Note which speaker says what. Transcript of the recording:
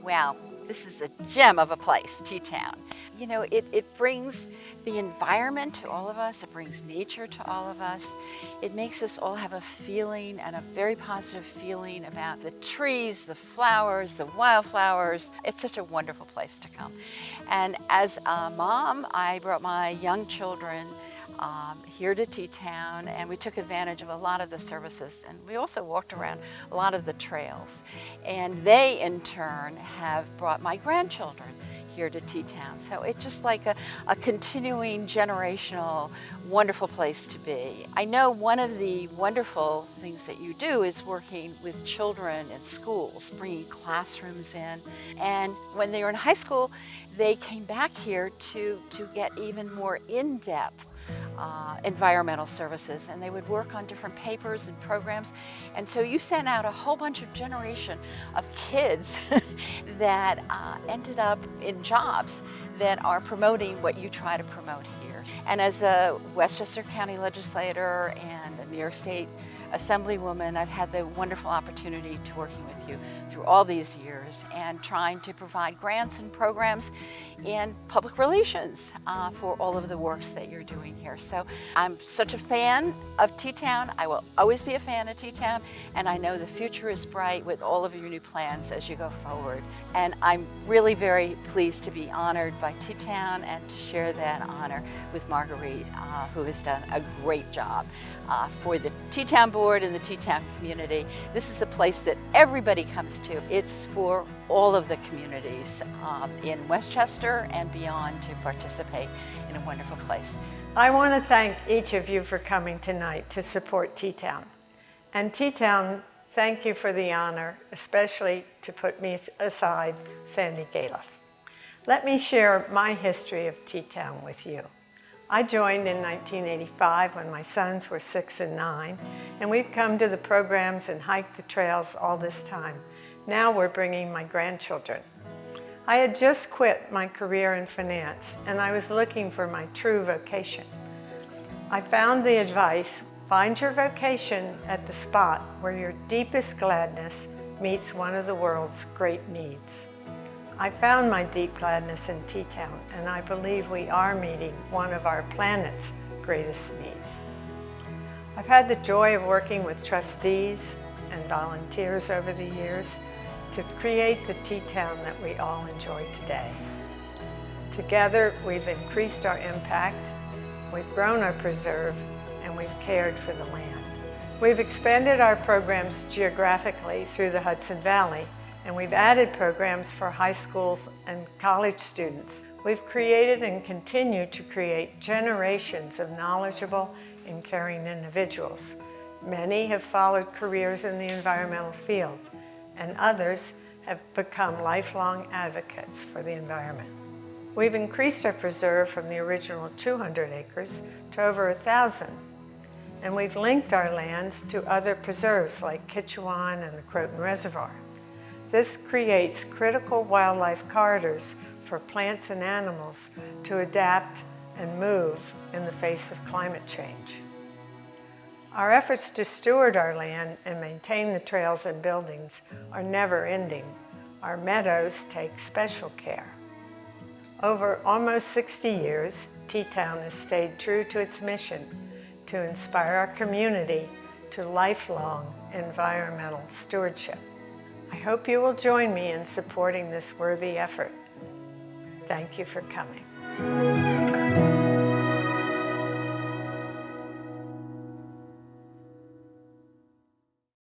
Speaker 1: Wow, this is a gem of a place, Teatown. You know, it brings the environment to all of us, it brings nature to all of us. It makes us all have a feeling and a very positive feeling about the trees, the flowers, the wildflowers. It's such a wonderful place to come. And as a mom, I brought my young children here to Teatown, and we took advantage of a lot of the services, and we also walked around a lot of the trails. And they, in turn, have brought my grandchildren here to Teatown. So it's just like a continuing generational wonderful place to be. I know one of the wonderful things that you do is working with children in schools, bringing classrooms in. And when they were in high school, they came back here to get even more in-depth environmental services, and they would work on different papers and programs. And so you sent out a whole bunch of generation of kids that ended up in jobs that are promoting what you try to promote here. And as a Westchester County legislator and a New York State Assemblywoman, I've had the wonderful opportunity to working with you through all these years and trying to provide grants and programs in public relations for all of the works that you're doing here. So I'm such a fan of Teatown. I will always be a fan of Teatown, and I know the future is bright with all of your new plans as you go forward. And I'm really very pleased to be honored by Teatown and to share that honor with Marguerite, who has done a great job for the Teatown Board and the Teatown community. This is a place that everybody comes to. It's for all of the communities in Westchester and beyond to participate in a wonderful place.
Speaker 2: I want to thank each of you for coming tonight to support Teatown. And Teatown, thank you for the honor, especially to put me aside, Sandy Galef. Let me share my history of Teatown with you. I joined in 1985 when my sons were 6 and 9, and we've come to the programs and hiked the trails all this time. Now we're bringing my grandchildren. I had just quit my career in finance, and I was looking for my true vocation. I found the advice, find your vocation at the spot where your deepest gladness meets one of the world's great needs. I found my deep gladness in Teatown, and I believe we are meeting one of our planet's greatest needs. I've had the joy of working with trustees and volunteers over the years to create the Teatown that we all enjoy today. Together, we've increased our impact, we've grown our preserve, and we've cared for the land. We've expanded our programs geographically through the Hudson Valley, and we've added programs for high schools and college students. We've created and continue to create generations of knowledgeable and caring individuals. Many have followed careers in the environmental field, and others have become lifelong advocates for the environment. We've increased our preserve from the original 200 acres to over 1,000, and we've linked our lands to other preserves like Kitchewan and the Croton Reservoir. This creates critical wildlife corridors for plants and animals to adapt and move in the face of climate change. Our efforts to steward our land and maintain the trails and buildings are never ending. Our meadows take special care. Over almost 60 years, Teatown has stayed true to its mission to inspire our community to lifelong environmental stewardship. I hope you will join me in supporting this worthy effort. Thank you for coming.